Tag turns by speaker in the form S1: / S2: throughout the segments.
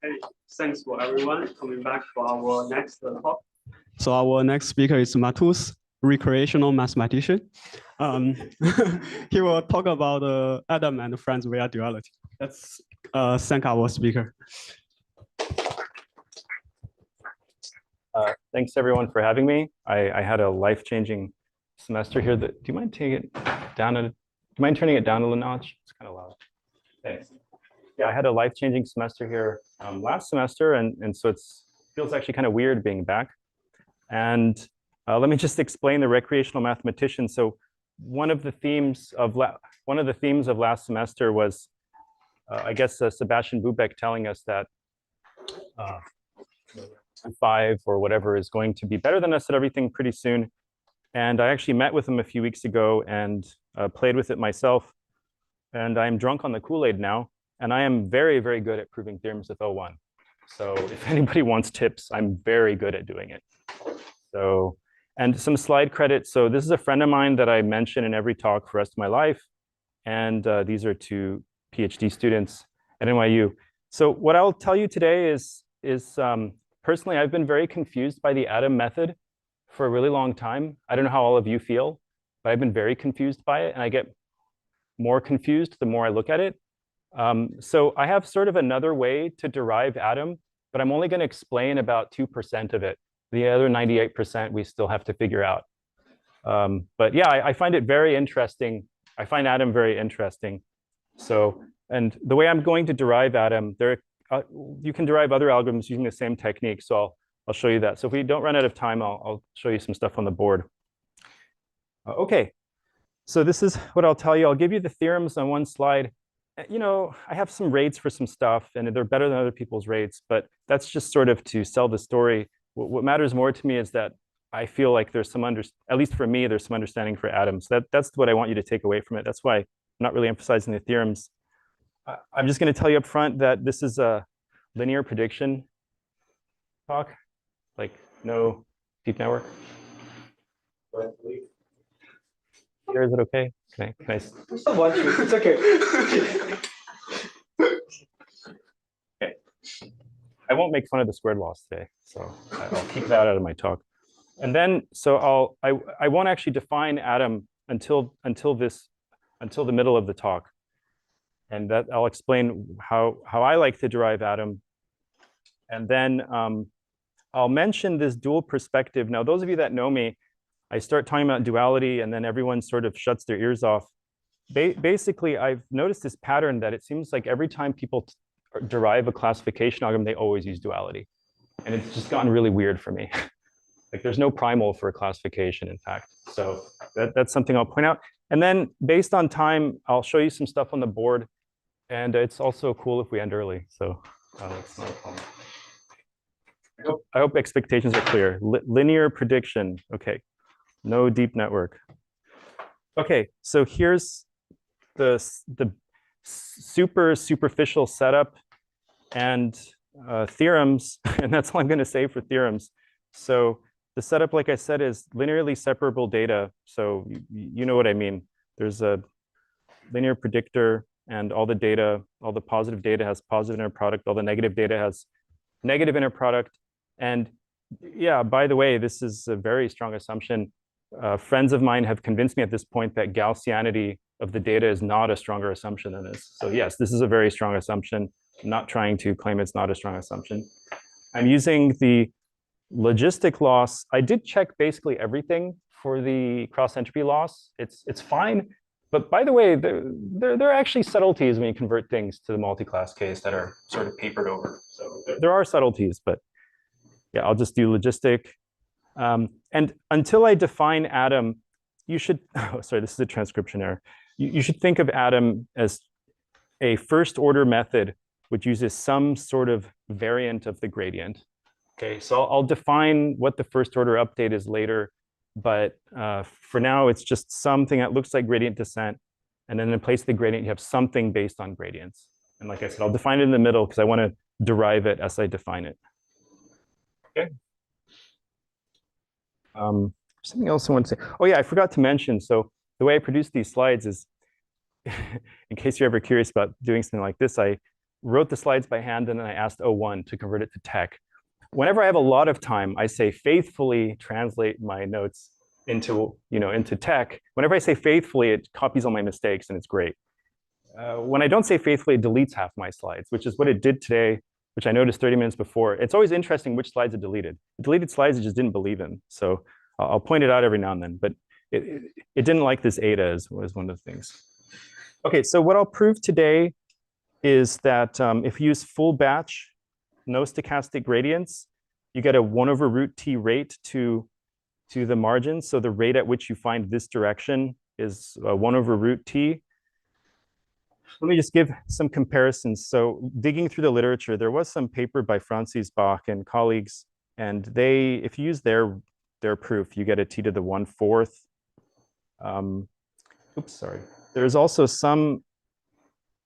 S1: Hey, thanks for everyone coming back for our next talk. So our next speaker is Matus, recreational mathematician. He will talk about Adam and friends via duality. Let's thank our speaker.
S2: Thanks everyone for having me. I had a life-changing semester here. Do you mind taking it down? Do you mind turning it down a notch? It's kind of loud. Thanks. Yeah, I had a life-changing semester here last semester, and so it feels actually kind of weird being back. And let me just explain the recreational mathematician. So one of the themes of last semester was, I guess, Sebastian Bubeck telling us that 5 or whatever is going to be better than us at everything pretty soon. And I actually met with him a few weeks ago and played with it myself. And I'm drunk on the Kool-Aid now. And I am very, very good at proving theorems with O1. So if anybody wants tips, I'm very good at doing it. So, and some slide credit. So this is a friend of mine that I mention in every talk for the rest of my life. And these are 2 PhD students at NYU. So what I'll tell you today is personally, I've been very confused by the Adam method for a really long time. I don't know how all of you feel, but I've been very confused by it. And I get more confused the more I look at it. So I have sort of another way to derive Adam, but I'm only going to explain about 2% of it. The other 98% we still have to figure out. But yeah, I find it very interesting. I find Adam very interesting. So, and the way I'm going to derive Adam, you can derive other algorithms using the same technique. So I'll show you that. So if we don't run out of time, I'll show you some stuff on the board. Okay, so this is what I'll tell you. I'll give you the theorems on one slide. You know, I have some rates for some stuff, and they're better than other people's rates, but that's just sort of to sell the story. What matters more to me is that I feel like there's some, at least for me, there's some understanding for Adam. So that's what I want you to take away from it. That's why I'm not really emphasizing the theorems. I'm just going to tell you up front that this is a linear prediction talk, like no deep network. Here, is it okay? Can I
S1: It's okay.
S2: Okay. I won't make fun of the squared laws today, so I'll keep that out of my talk. And then, so I won't actually define Adam until the middle of the talk, and that I'll explain how I like to derive Adam, and then I'll mention this dual perspective. Now, those of you that know me, I start talking about duality, and then everyone sort of shuts their ears off. Basically, I've noticed this pattern that it seems like every time people derive a classification algorithm, they always use duality. And it's just gotten really weird for me. Like there's no primal for a classification, in fact. So that's something I'll point out. And then based on time, I'll show you some stuff on the board. And it's also cool if we end early. So that's not a problem. I hope expectations are clear. Linear prediction. Okay. No deep network. Okay, so here's the super superficial setup and theorems, and that's all I'm going to say for theorems. So the setup, like I said, is linearly separable data. So you know what I mean. There's a linear predictor, and all the data, all the positive data has positive inner product, all the negative data has negative inner product. And yeah, by the way, this is a very strong assumption. Friends of mine have convinced me at this point that Gaussianity of the data is not a stronger assumption than this. So yes, this is a very strong assumption. I'm not trying to claim it's not a strong assumption. I'm using the logistic loss. I did check basically everything for the cross entropy loss. It's fine. But by the way, there are actually subtleties when you convert things to the multi-class case that are sort of papered over. So there are subtleties, but yeah, I'll just do logistic. And until I define Adam, you should, oh, sorry, this is a transcription error. You should think of Adam as a first order method which uses some sort of variant of the gradient. Okay, so I'll define what the first order update is later, but for now, it's just something that looks like gradient descent. And then in place of the gradient, you have something based on gradients. And like I said, I'll define it in the middle because I want to derive it as I define it. Okay. Something else I want to say. Oh yeah, I forgot to mention. So the way I produce these slides is, in case you're ever curious about doing something like this, I wrote the slides by hand, and then I asked O1 to convert it to tech. Whenever I have a lot of time, I say faithfully translate my notes into tech. Whenever I say faithfully, it copies all my mistakes, and it's great. When I don't say faithfully, it deletes half my slides, which is what it did today, which I noticed 30 minutes before. It's always interesting which slides it deleted. It deleted slides it just didn't believe in. So I'll point it out every now and then, but it didn't like this eta was one of the things. Okay, so what I'll prove today is that if you use full batch, no stochastic gradients, you get a 1/√t rate to the margin. So the rate at which you find this direction is 1/√t. Let me just give some comparisons. So digging through the literature, there was some paper by Francis Bach and colleagues, and if you use their proof, you get a t to the 1/4. Oops, sorry. There's also some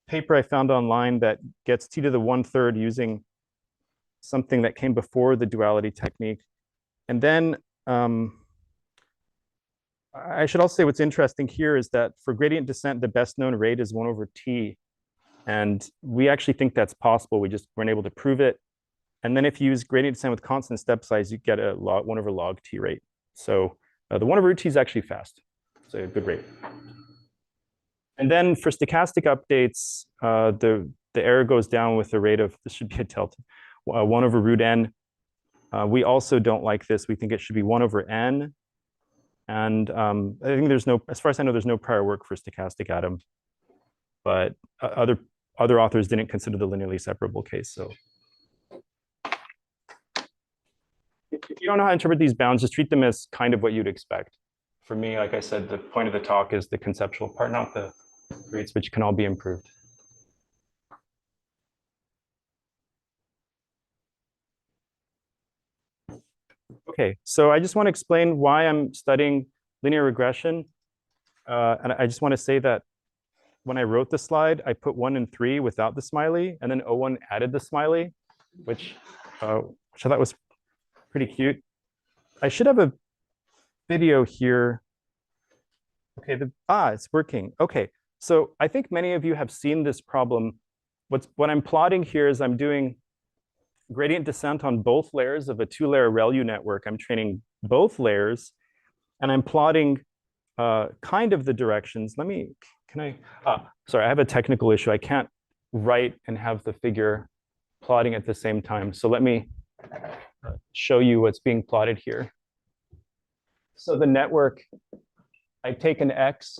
S2: paper I found online that gets t to the 1/3 using something that came before the duality technique. And then I should also say what's interesting here is that for gradient descent, the best known rate is 1/t. And we actually think that's possible. We just weren't able to prove it. And then if you use gradient descent with constant step size, you get a 1/log t rate. So the 1/√t is actually fast. It's a good rate. And then for stochastic updates, the error goes down with the rate of, this should be a delta, 1/√n. We also don't like this. We think it should be 1/n. And I think there's no, as far as I know, there's no prior work for stochastic atom, but other authors didn't consider the linearly separable case. So if you don't know how to interpret these bounds, just treat them as kind of what you'd expect. For me, like I said, the point of the talk is the conceptual part, not the grades, which can all be improved. Okay, so I just want to explain why I'm studying linear regression. And I just want to say that when I wrote the slide, I put 1 and 3 without the smiley, and then O1 added the smiley, which I thought was pretty cute. I should have a video here. Okay, it's working. Okay, so I think many of you have seen this problem. What I'm plotting here is I'm doing gradient descent on both layers of a 2-layer ReLU network. I'm training both layers, and I'm plotting kind of the directions. Sorry, I have a technical issue. I can't write and have the figure plotting at the same time. So let me show you what's being plotted here. So the network, I take an X,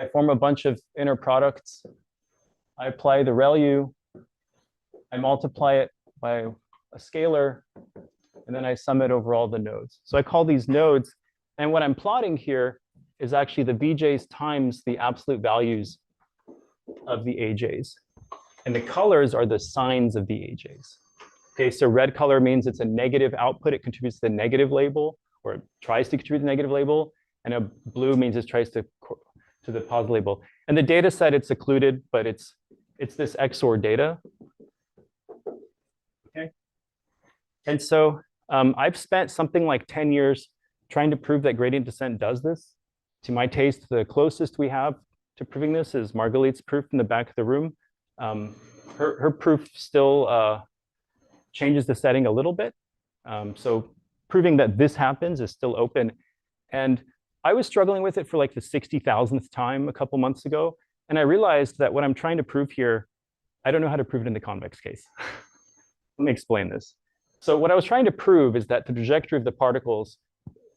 S2: I form a bunch of inner products, I apply the ReLU, I multiply it by a scalar, and then I sum it over all the nodes. So I call these nodes, and what I'm plotting here is actually the VJs times the absolute values of the AJs. And the colors are the signs of the AJs. Okay, so red color means it's a negative output. It contributes to the negative label, or it tries to contribute to the negative label. And a blue means it tries to the positive label. And the data set, it's occluded, but it's this XOR data. Okay. And so I've spent something like 10 years trying to prove that gradient descent does this. To my taste, the closest we have to proving this is Margalit's proof in the back of the room. Her proof still changes the setting a little bit. So proving that this happens is still open. And I was struggling with it for like the 60,000th time a couple months ago. And I realized that what I'm trying to prove here, I don't know how to prove it in the convex case. Let me explain this. So what I was trying to prove is that the trajectory of the particles,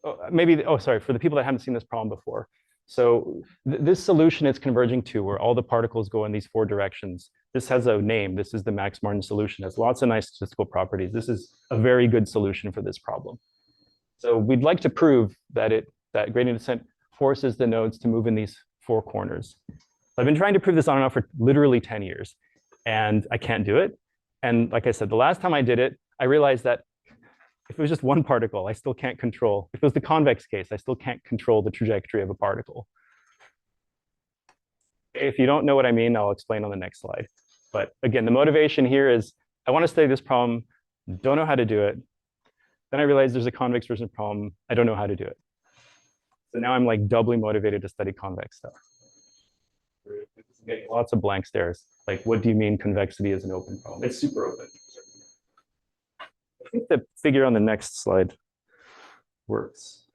S2: sorry, for the people that haven't seen this problem before. So this solution it's converging to, where all the particles go in these 4 directions. This has a name. This is the Max-Martin solution. It has lots of nice statistical properties. This is a very good solution for this problem. So we'd like to prove that gradient descent forces the nodes to move in these 4 corners. I've been trying to prove this on and off for literally 10 years, and I can't do it. And like I said, the last time I did it, I realized that if it was just one particle, I still can't control. If it was the convex case, I still can't control the trajectory of a particle. If you don't know what I mean, I'll explain on the next slide. But again, the motivation here is I want to study this problem, don't know how to do it. Then I realized there's a convex version of the problem. I don't know how to do it. So now I'm like doubly motivated to study convex stuff. getting lots of blank stares. Like, what do you mean convexity is an open problem? It's super open. I think the figure on the next slide works.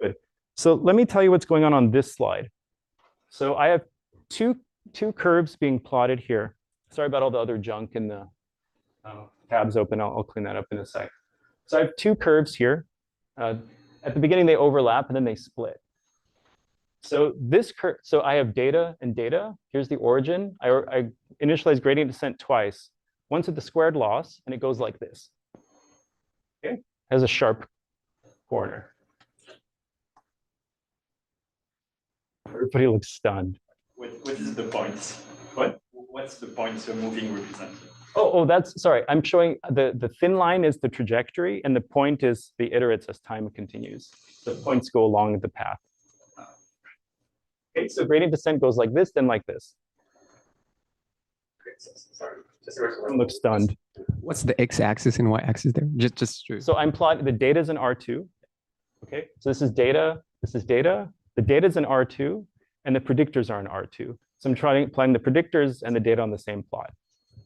S2: Good. So let me tell you what's going on this slide. So I have two curves being plotted here. Sorry about all the other junk in the tabs open. I'll clean that up in a sec. So I have two curves here. At the beginning, they overlap, and then they split. So this curve, so I have data and data. Here's the origin. I initialize gradient descent twice. Once at the squared loss, and it goes like this. Okay, has a sharp corner. Everybody looks stunned.
S3: What is the point? What's the point you're moving represented?
S2: Oh, that's, sorry. I'm showing the thin line is the trajectory, and the point is the iterates as time continues. The points go along the path. Okay, so gradient descent goes like this, then like this.
S3: Sorry,
S2: Everyone looks stunned.
S4: What's the x-axis and y-axis there? Just true.
S2: So I'm plotting the data is in R2. Okay, so this is data. This is data. The data is in R2, and the predictors are in R2. So I'm plotting the predictors and the data on the same plot.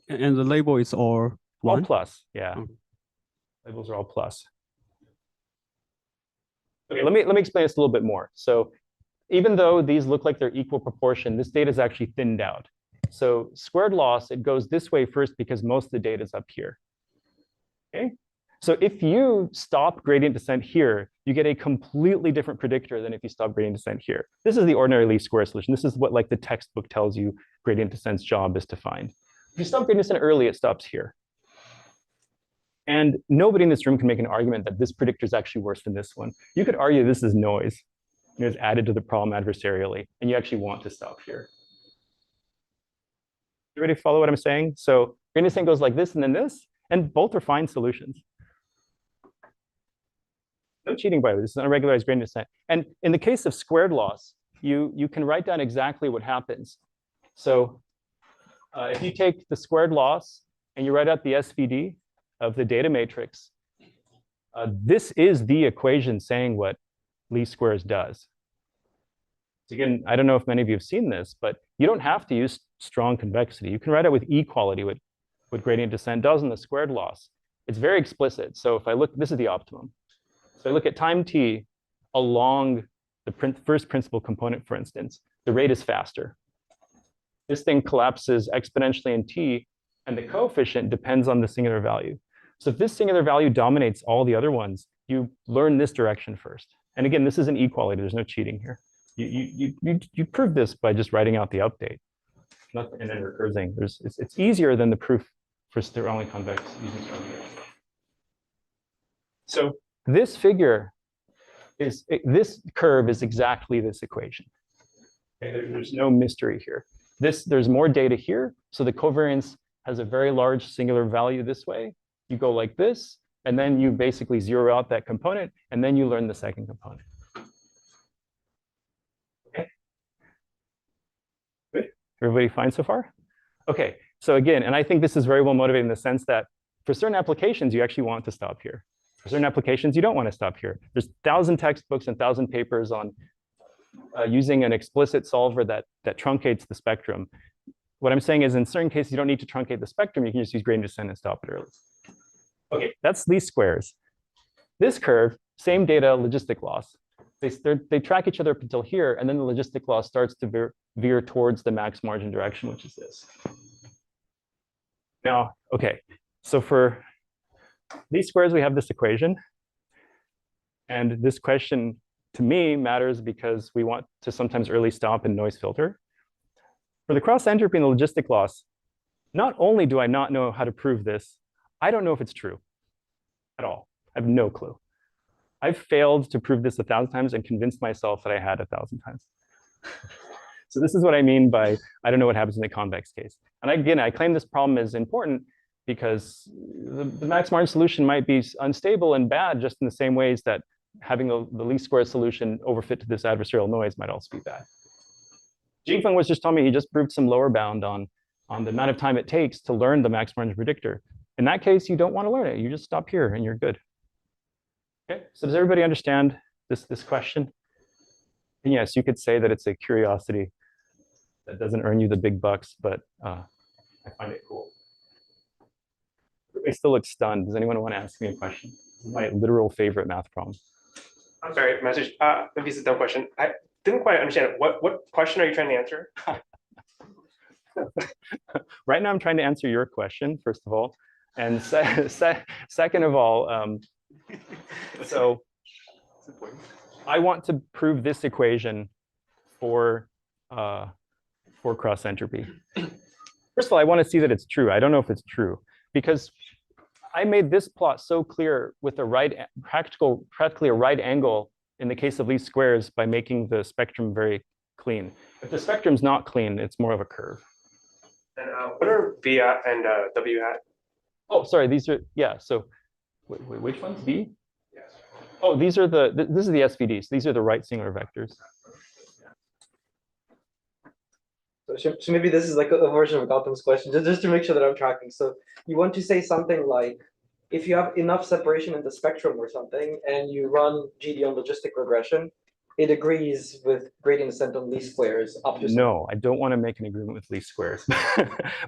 S1: And the label is all one?
S2: All plus, yeah.
S1: Okay.
S2: Labels are all plus. Okay, let me explain this a little bit more. So even though these look like they're equal proportion, this data is actually thinned out. So squared loss, it goes this way first because most of the data is up here. Okay, so if you stop gradient descent here, you get a completely different predictor than if you stop gradient descent here. This is the ordinary least square solution. This is what like the textbook tells you gradient descent's job is to find. If you stop gradient descent early, it stops here. And nobody in this room can make an argument that this predictor is actually worse than this one. You could argue this is noise. It's added to the problem adversarially, and you actually want to stop here. You ready to follow what I'm saying? So gradient descent goes like this and then this, and both are fine solutions. No cheating, by the way. This is unregularized gradient descent. And in the case of squared loss, you can write down exactly what happens. So if you take the squared loss and you write out the SVD of the data matrix, this is the equation saying what least squares does. So again, I don't know if many of you have seen this, but you don't have to use strong convexity. You can write out with equality what gradient descent does in the squared loss. It's very explicit. So if I look, this is the optimum. So I look at time t along the first principal component, for instance, the rate is faster. This thing collapses exponentially in t, and the coefficient depends on the singular value. So if this singular value dominates all the other ones, you learn this direction first. And again, this is an equality. There's no cheating here. You prove this by just writing out the update, and then recursing. It's easier than the proof for Stirling convex using Stirling. So this figure is, this curve is exactly this equation. Okay, there's no mystery here. There's more data here, so the covariance has a very large singular value this way. You go like this, and then you basically zero out that component, and then you learn the second component. Okay. Good. Everybody fine so far? Okay. So again, and I think this is very well motivated in the sense that for certain applications, you actually want to stop here. For certain applications, you don't want to stop here. There's 1,000 textbooks and 1,000 papers on using an explicit solver that truncates the spectrum. What I'm saying is in certain cases, you don't need to truncate the spectrum. You can just use gradient descent and stop it early. Okay, that's least squares. This curve, same data, logistic loss. They track each other up until here, and then the logistic loss starts to veer towards the max margin direction, which is this. Now, okay, so for least squares, we have this equation. And this question, to me, matters because we want to sometimes early stop and noise filter. For the cross entropy and the logistic loss, not only do I not know how to prove this, I don't know if it's true at all. I have no clue. I've failed to prove this 1,000 times and convinced myself that I had 1,000 times. So this is what I mean by I don't know what happens in the convex case. And again, I claim this problem is important because the max margin solution might be unstable and bad just in the same ways that having the least squares solution overfit to this adversarial noise might also be bad. Zihan was just telling me he just proved some lower bound on the amount of time it takes to learn the max margin predictor. In that case, you don't want to learn it. You just stop here and you're good. Okay, so does everybody understand this question? And yes, you could say that it's a curiosity that doesn't earn you the big bucks, but I find it cool. Everybody still looks stunned. Does anyone want to ask me a question? This is my literal favorite math problem.
S5: I'm sorry, message. Maybe it's a dumb question. I didn't quite understand it. What question are you trying to answer?
S2: Right now, I'm trying to answer your question, first of all. And second of all, so I want to prove this equation for cross entropy. First of all, I want to see that it's true. I don't know if it's true because I made this plot so clear with a practically a right angle in the case of least squares by making the spectrum very clean. If the spectrum's not clean, it's more of a curve.
S5: And what are V hat and W hat?
S2: Oh, sorry, these are, yeah, so wait, which one's V?
S5: Yes.
S2: Oh, these are this is the SVDs. These are the right singular vectors.
S6: So maybe this is like a version of Gautam's question, just to make sure that I'm tracking. So you want to say something like, if you have enough separation in the spectrum or something, and you run GD on logistic regression, it agrees with gradient descent on least squares up to.
S2: No, I don't want to make an agreement with least squares,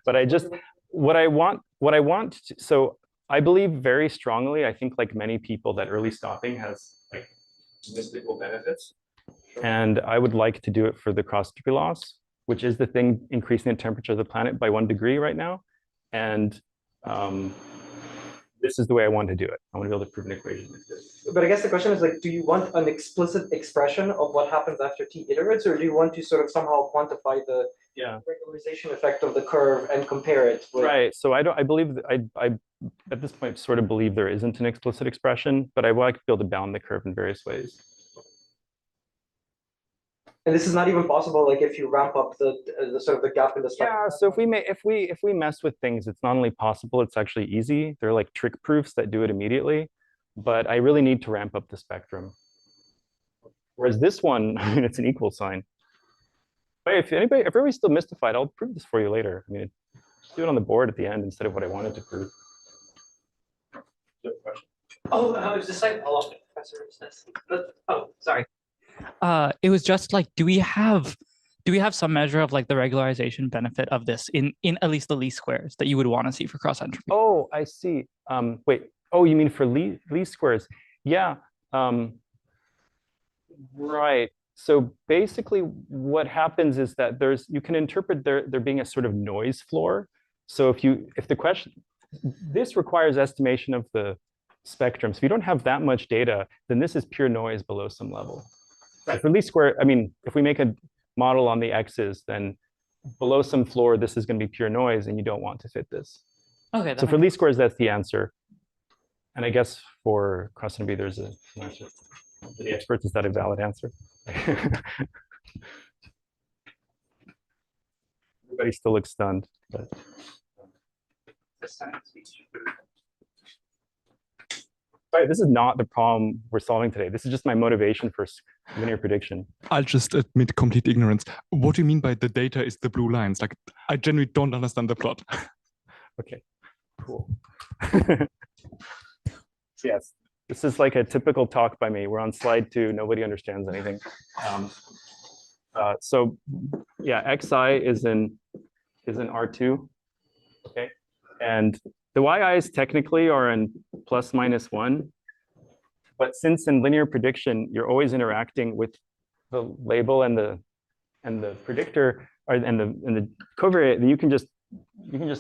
S2: but I just what I want. So I believe very strongly. I think like many people that early stopping has like mystical benefits, and I would like to do it for the cross entropy loss, which is the thing increasing the temperature of the planet by 1 degree right now. And this is the way I want to do it. I want to be able to prove an equation like this.
S6: But I guess the question is like, do you want an explicit expression of what happens after t iterates, or do you want to sort of somehow quantify the regularization effect of the curve and compare it with...
S2: Right. So I believe that I at this point sort of believe there isn't an explicit expression, but I would like to be able to bound the curve in various ways.
S6: And this is not even possible, like if you ramp up the sort of the gap in the spectrum.
S2: Yeah. So if we mess with things, it's not only possible, it's actually easy. They're like trick proofs that do it immediately, but I really need to ramp up the spectrum. Whereas this one, I mean, it's an equal sign. But if everybody's still mystified, I'll prove this for you later. I mean, just do it on the board at the end instead of what I wanted to prove.
S7: Oh, is this like follow-up, Professor? Oh, sorry.
S8: It was just like, do we have some measure of like the regularization benefit of this in at least the least squares that you would want to see for cross entropy?
S2: Oh, I see. Wait. Oh, you mean for least squares? Yeah. Right. So basically, what happens is that you can interpret there being a sort of noise floor. So if the question, this requires estimation of the spectrum. So if you don't have that much data, then this is pure noise below some level. Right. For least square, I mean, if we make a model on the x's, then below some floor, this is going to be pure noise, and you don't want to fit this.
S8: Okay.
S2: So for least squares, that's the answer. And I guess for cross entropy, there's an answer. For the experts, is that a valid answer? Everybody still looks stunned. But... Right, this is not the problem we're solving today. This is just my motivation for linear prediction.
S9: I'll just admit complete ignorance. What do you mean by the data is the blue lines? Like, I genuinely don't understand the plot.
S2: Okay, cool. Yes, this is like a typical talk by me. We're on slide 2. Nobody understands anything. So yeah, xi is in R2. Okay, and the yi's technically are in plus minus 1, but since in linear prediction you're always interacting with the label and the predictor and the covariate, then you can just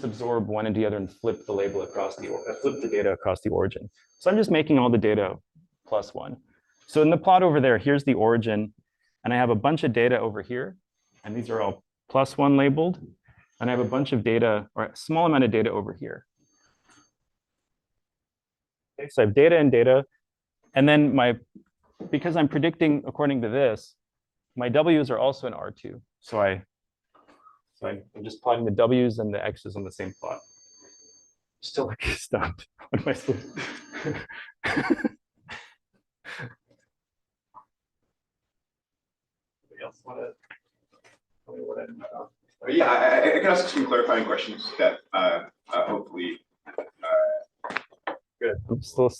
S2: absorb one into the other and flip the label across flip the data across the origin. So I'm just making all the data plus 1. So in the plot over there, here's the origin, and I have a bunch of data over here, and these are all plus 1 labeled, and I have a bunch of data, or a small amount of data over here. Okay, so I have data and data, and then because I'm predicting according to this, my W's are also in R2. So I'm just plotting the W's and the X's on the same plot. Still like stunned. What am I supposed to do? Anybody else want to tell me what I didn't know?
S10: Yeah, I can ask some clarifying questions that hopefully.
S2: Good.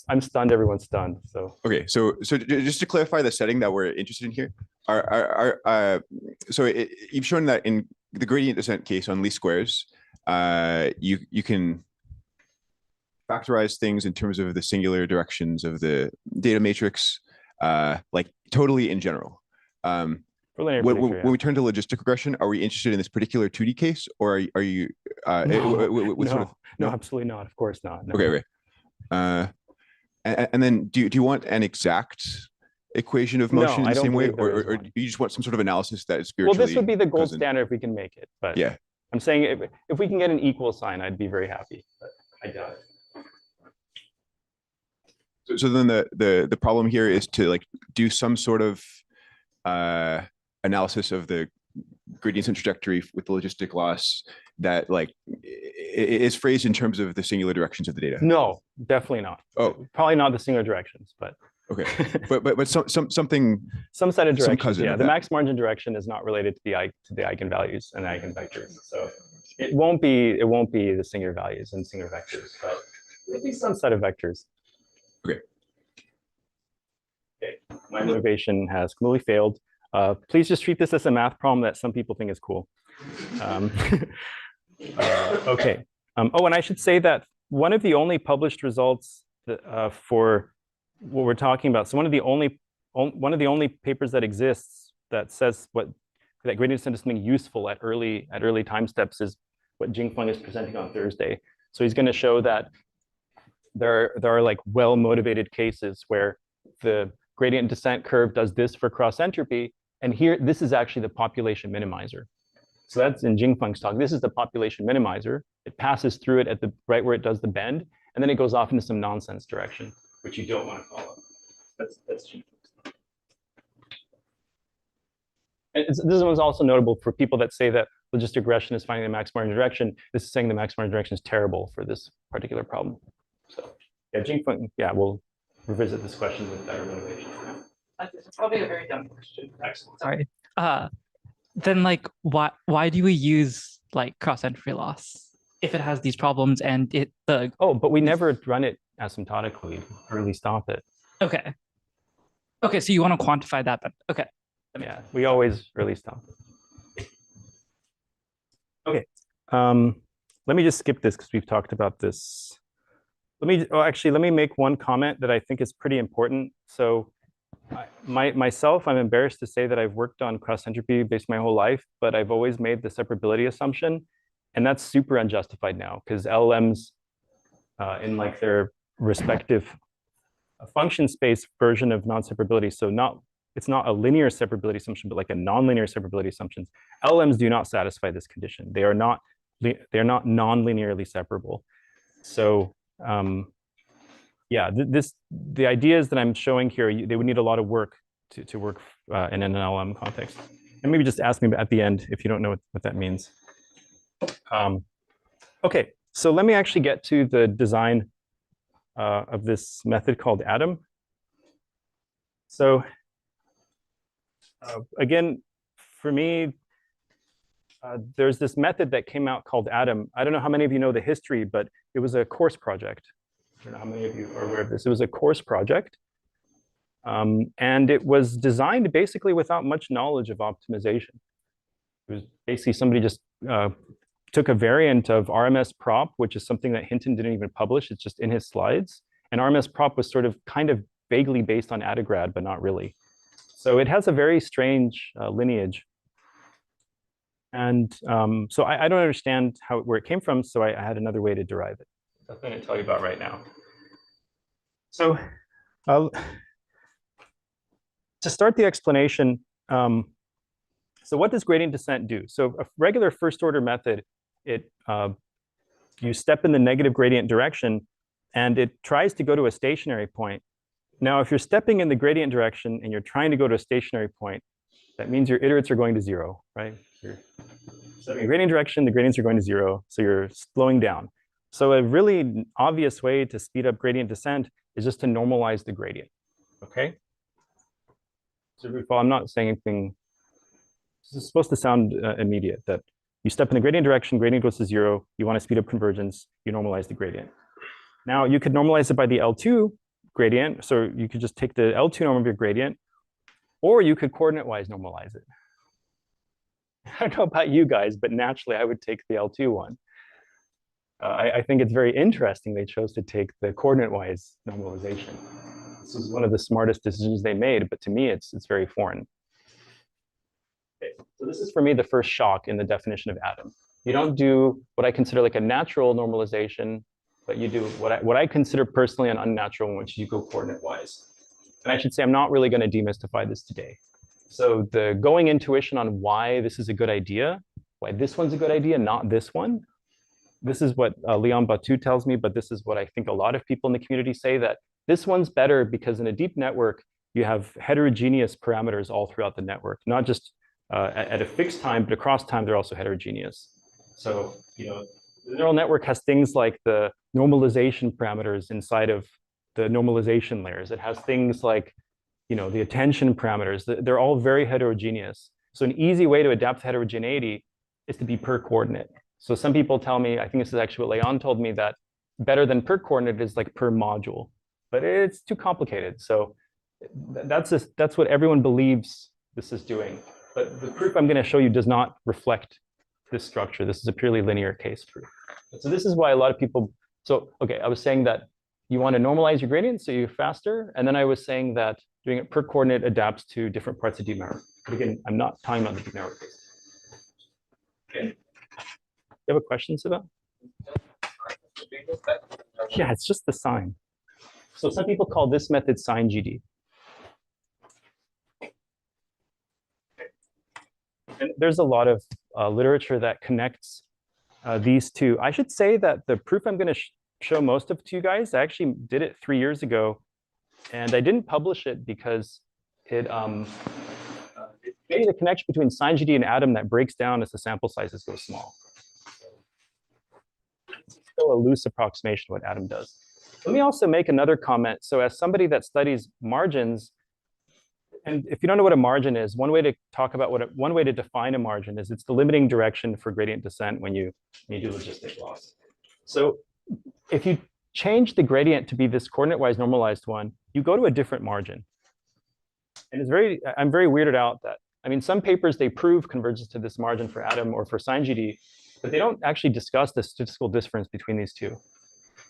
S2: I'm stunned. Everyone's stunned. So
S10: Okay, so just to clarify the setting that we're interested in here, you've shown that in the gradient descent case on least squares, you can factorize things in terms of the singular directions of the data matrix, like totally in general. When we turn to logistic regression, are we interested in this particular 2D case, or are you?
S2: No, absolutely not. Of course not. No.
S10: Okay. And then do you want an exact equation of motion in the same way, or do you just want some sort of analysis that is spiritually?
S2: Well, this would be the gold standard if we can make it. But
S10: yeah,
S2: I'm saying if we can get an equal sign, I'd be very happy. But I doubt it.
S10: So then the problem here is to like do some sort of analysis of the gradient descent trajectory with the logistic loss that like is phrased in terms of the singular directions of the data.
S2: No, definitely not.
S10: Oh,
S2: probably not the singular directions, but
S10: okay. but something.
S2: Some set of directions.
S10: Some cousin.
S2: Yeah, the max margin direction is not related to the eigenvalues and eigenvectors, so it won't be the singular values and singular vectors, but it'll be some set of vectors.
S10: Okay.
S2: Okay. My motivation has completely failed. Please just treat this as a math problem that some people think is cool. Okay. Oh, and I should say that one of the only published results that, for what we're talking about, so one of the only papers that exists that says that gradient descent is something useful at early time steps is what Zihan Wang is presenting on Thursday. So he's going to show that there are like well-motivated cases where the gradient descent curve does this for cross entropy. And here, this is actually the population minimizer. So that's in Zihan Wang's talk. This is the population minimizer. It passes through it at the right where it does the bend, and then it goes off into some nonsense direction, which you don't want to follow. That's Zihan Wang's talk. And this one's also notable for people that say that logistic regression is finding the max margin direction. This is saying the max margin direction is terrible for this particular problem. So yeah, Zihan Wang, yeah, we'll revisit this question with better motivation.
S7: It's probably a very dumb question.
S2: Excellent.
S8: Sorry. Then like why do we use like cross entropy loss if it has these problems and
S2: but we never run it asymptotically or at least stop it.
S8: Okay. Okay, so you want to quantify that, but okay.
S2: Yeah, we always early stop it. Okay. Let me just skip this because we've talked about this. Let me make one comment that I think is pretty important. So myself, I'm embarrassed to say that I've worked on cross entropy based my whole life, but I've always made the separability assumption, and that's super unjustified now because LLMs in like their respective function space version of non-separability. So it's not a linear separability assumption, but like a non-linear separability assumptions. LLMs do not satisfy this condition. They are not non-linearly separable. So yeah, the ideas that I'm showing here, they would need a lot of work to work in an LLM context. And maybe just ask me at the end if you don't know what that means. Okay, so let me actually get to the design of this method called Atom. So again, for me, there's this method that came out called Atom. I don't know how many of you know the history, but it was a course project. I don't know how many of you are aware of this. It was a course project. And it was designed basically without much knowledge of optimization. It was basically somebody just took a variant of RMS prop, which is something that Hinton didn't even publish. It's just in his slides. And RMS prop was sort of kind of vaguely based on Adigrad, but not really. So it has a very strange lineage. And so I don't understand where it came from, so I had another way to derive it. I'm going to tell you about right now. So to start the explanation, so what does gradient descent do? So a regular first order method, you step in the negative gradient direction and it tries to go to a stationary point. Now, if you're stepping in the gradient direction and you're trying to go to a stationary point, that means your iterates are going to zero, right? You're stepping in the gradient direction, the gradients are going to zero, so you're slowing down. So a really obvious way to speed up gradient descent is just to normalize the gradient, okay? So I'm not saying anything, this is supposed to sound immediate, that you step in the gradient direction, gradient goes to zero, you want to speed up convergence, you normalize the gradient. Now you could normalize it by the L2 gradient, so you could just take the L2 norm of your gradient, or you could coordinate-wise normalize it. I don't know about you guys, but naturally I would take the L2 one. I think it's very interesting they chose to take the coordinate-wise normalization. This is one of the smartest decisions they made, but to me, it's very foreign. Okay, so this is for me the first shock in the definition of atom. You don't do what I consider like a natural normalization, but you do what I consider personally an unnatural one, which you go coordinate-wise. And I should say I'm not really going to demystify this today. So the going intuition on why this is a good idea, why this one's a good idea, not this one. This is what Leon Batu tells me, but this is what I think a lot of people in the community say, that this one's better because in a deep network, you have heterogeneous parameters all throughout the network, not just at a fixed time, but across time, they're also heterogeneous. So, the neural network has things like the normalization parameters inside of the normalization layers. It has things like, the attention parameters. They're all very heterogeneous. So an easy way to adapt to heterogeneity is to be per coordinate. So some people tell me, I think this is actually what Leon told me, that better than per coordinate is like per module, but it's too complicated. So that's what everyone believes this is doing. But the proof I'm going to show you does not reflect this structure. This is a purely linear case proof. So this is why a lot of people, I was saying that you want to normalize your gradient so you're faster. And then I was saying that doing it per coordinate adapts to different parts of deep network. But again, I'm not talking about the deep network case. Okay. You have a question, Siva? Yeah, it's just the sign. So some people call this method sign GD. And there's a lot of literature that connects these two. I should say that the proof I'm going to show most of to you guys, I actually did it 3 years ago, and I didn't publish it because it made a connection between sign GD and atom that breaks down as the sample sizes go small. It's still a loose approximation of what atom does. Let me also make another comment. So as somebody that studies margins, and if you don't know what a margin is, one way to talk about one way to define a margin is it's the limiting direction for gradient descent when you do logistic loss. So if you change the gradient to be this coordinate-wise normalized one, you go to a different margin. And I'm very weirded out that, some papers, they prove convergence to this margin for atom or for sign GD, but they don't actually discuss the statistical difference between these two.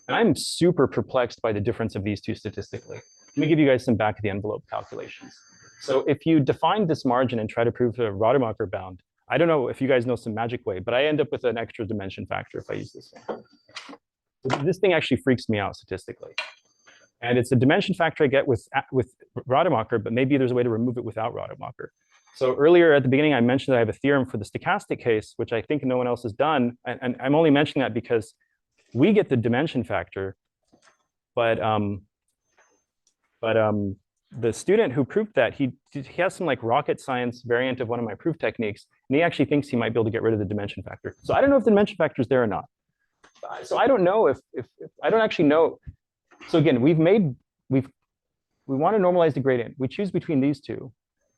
S2: And I'm super perplexed by the difference of these two statistically. Let me give you guys some back of the envelope calculations. So if you define this margin and try to prove a Rademacher bound, I don't know if you guys know some magic way, but I end up with an extra dimension factor if I use this thing. So this thing actually freaks me out statistically. And it's a dimension factor I get with Rademacher, but maybe there's a way to remove it without Rademacher. So earlier at the beginning, I mentioned that I have a theorem for the stochastic case, which I think no one else has done. And I'm only mentioning that because we get the dimension factor, but the student who proved that, he has some like rocket science variant of one of my proof techniques, and he actually thinks he might be able to get rid of the dimension factor. So I don't know if the dimension factor is there or not. So I don't know if I don't actually know. So again, we want to normalize the gradient. We choose between these two.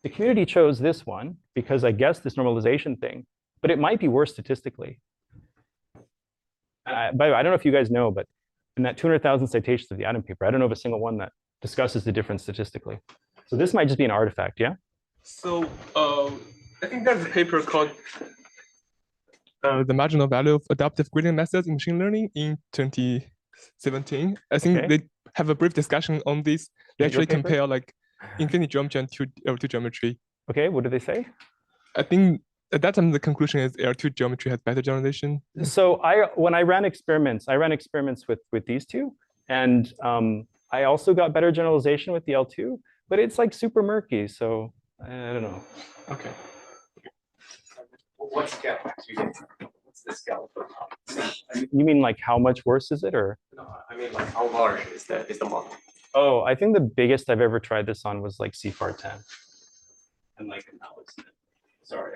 S2: The community chose this one because I guess this normalization thing, but it might be worse statistically. By the way, I don't know if you guys know, but in that 200,000 citations of the atom paper, I don't know of a single one that discusses the difference statistically. So this might just be an artifact, yeah?
S11: So I think there's a paper called
S9: The Marginal Value of Adaptive Gradient Methods in Machine Learning in 2017. I think they have a brief discussion on this. They actually compare like infinite geometry and L2 geometry. Okay, what do they say? I think at that time the conclusion is L2 geometry has better generalization.
S2: So when I ran experiments with these two, and I also got better generalization with the L2, but it's like super murky, so I don't know.
S11: Okay.
S5: What scale do you get? What's the scale?
S2: You mean like how much worse is it, or?
S5: No, I mean like how large is the model?
S2: Oh, I think the biggest I've ever tried this on was like CFAR 10. And like an Alex. Sorry.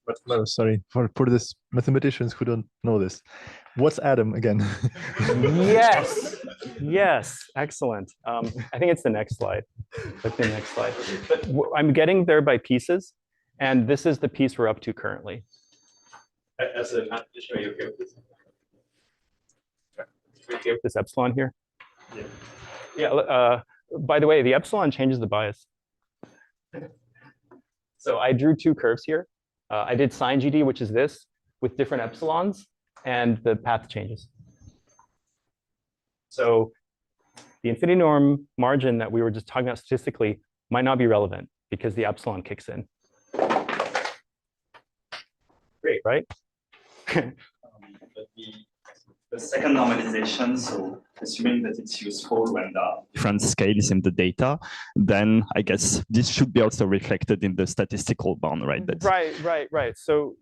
S12: But sorry for this mathematicians who don't know this. What's atom again?
S2: Yes, excellent. I think it's the next slide. But I'm getting there by pieces, and this is the piece we're up to currently.
S3: As a mathematician, are you okay with this?
S2: Okay with this epsilon here?
S3: Yeah.
S2: Yeah. By the way, the epsilon changes the bias. So I drew two curves here. I did sine GD, which is this, with different epsilons, and the path changes. So the infinity norm margin that we were just talking about statistically might not be relevant because the epsilon kicks in. Great, right?
S3: But the second normalization, so assuming that it's useful when there are different scales in the data, then I guess this should be also reflected in the statistical bound, right?
S2: Right. So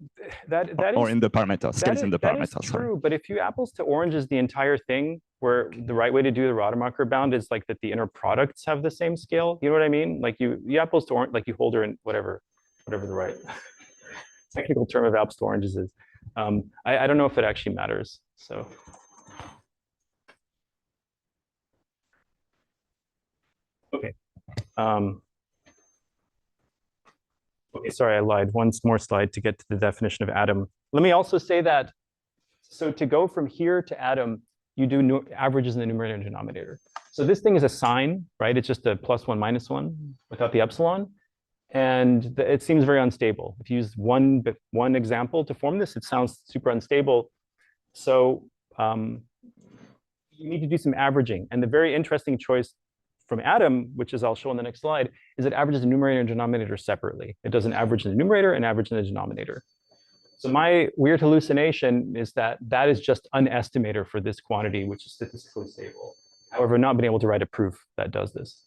S2: that
S3: or
S2: is,
S3: in the parameter, scales in the parameter.
S2: That is true, but if you apples to oranges the entire thing, where the right way to do the Rademacher bound is like that the inner products have the same scale. You know what I mean? Like you apples to orange, like you hold her in whatever the right technical term of apples to oranges is. I don't know if it actually matters. So. Okay. Okay, sorry, I lied. One more slide to get to the definition of atom. Let me also say that, so to go from here to atom, you do averages in the numerator and denominator. So this thing is a sign, right? It's just a +1, -1 without the epsilon. And it seems very unstable. If you use one example to form this, it sounds super unstable. So you need to do some averaging. And the very interesting choice from atom, which is I'll show on the next slide, is it averages the numerator and denominator separately. It does an average in the numerator and average in the denominator. So my weird hallucination is that that is just an estimator for this quantity, which is statistically stable. However, I've not been able to write a proof that does this.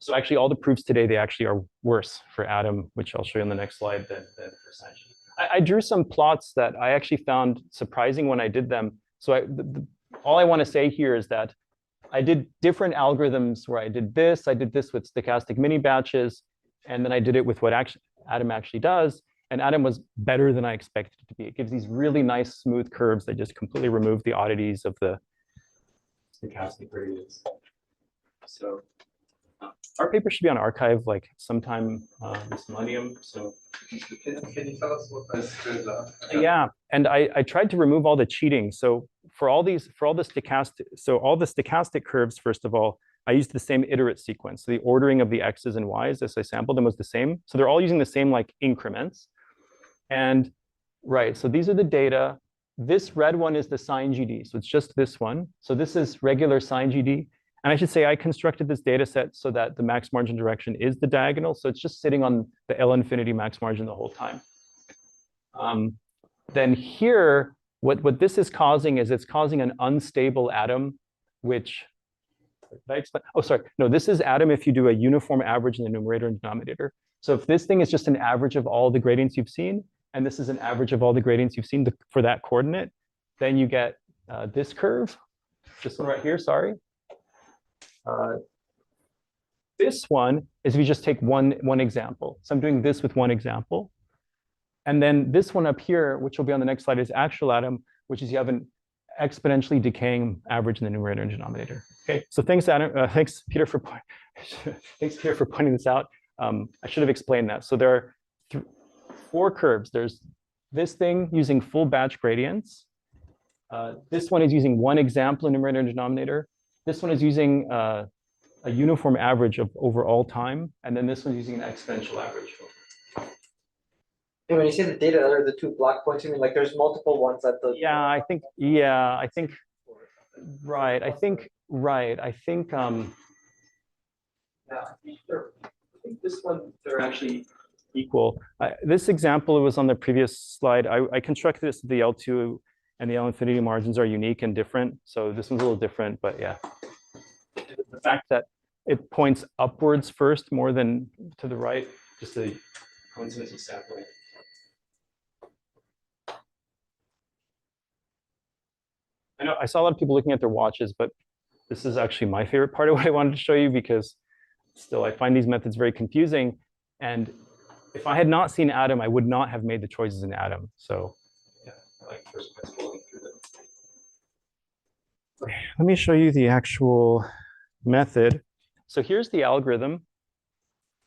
S2: So actually, all the proofs today, they actually are worse for atom, which I'll show you on the next slide, than for sine. I drew some plots that I actually found surprising when I did them. So all I want to say here is that I did different algorithms where I did this with stochastic mini batches, and then I did it with what atom actually does. And atom was better than I expected it to be. It gives these really nice smooth curves that just completely remove the oddities of the stochastic gradients. So our paper should be on archive like sometime this millennium. So
S11: can you tell us what this is?
S2: Yeah, and I tried to remove all the cheating. So for all the stochastic curves, first of all, I used the same iterate sequence. So the ordering of the x's and y's as I sampled them was the same. So they're all using the same like increments. And right, so these are the data. This red one is the sine GD. So it's just this one. So this is regular sine GD. And I should say I constructed this data set so that the max margin direction is the diagonal. So it's just sitting on the L infinity max margin the whole time. Then here, what this is causing is it's causing an unstable atom, which, did I explain? Oh, sorry. No, this is atom if you do a uniform average in the numerator and denominator. So if this thing is just an average of all the gradients you've seen, and this is an average of all the gradients you've seen for that coordinate, then you get this curve. This one right here, sorry. This one is if you just take one example. So I'm doing this with one example. And then this one up here, which will be on the next slide, is actual atom, which is you have an exponentially decaying average in the numerator and denominator. Okay, so thanks, Adam. Thanks, Peter, for pointing this out. I should have explained that. So there are 4 curves. There's this thing using full batch gradients. This one is using one example in numerator and denominator. This one is using a uniform average of over all time, and then this one's using an exponential average.
S6: And when you say the data are the 2 black points, you mean like there's multiple ones at the.
S2: I think this one they're actually equal. This example was on the previous slide. I constructed this. The L2 and the L infinity margins are unique and different. So this one's a little different, but yeah. The fact that it points upwards first more than to the right, just a coincidence of sampling. I know I saw a lot of people looking at their watches, but this is actually my favorite part of what I wanted to show you because still I find these methods very confusing. And if I had not seen atom, I would not have made the choices in atom. So yeah, I like first principle looking through them. Okay, let me show you the actual method. So here's the algorithm.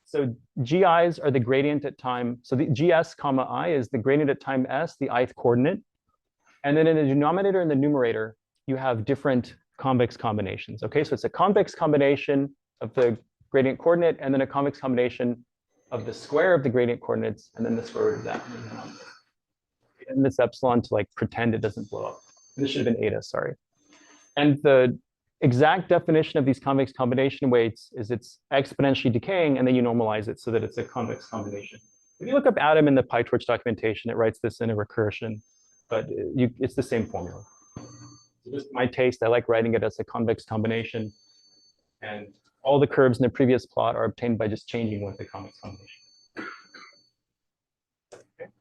S2: So GIs are the gradient at time. So the GS comma I is the gradient at time S, the ith coordinate. And then in the denominator and the numerator, you have different convex combinations. Okay, so it's a convex combination of the gradient coordinate, and then a convex combination of the square of the gradient coordinates, and then the square root of that. And this epsilon to like pretend it doesn't blow up. This should have been eta, sorry. And the exact definition of these convex combination weights is it's exponentially decaying, and then you normalize it so that it's a convex combination. If you look up Adam in the PyTorch documentation, it writes this in a recursion, but it's the same formula. So just my taste, I like writing it as a convex combination, and all the curves in the previous plot are obtained by just changing with the convex combination. Okay.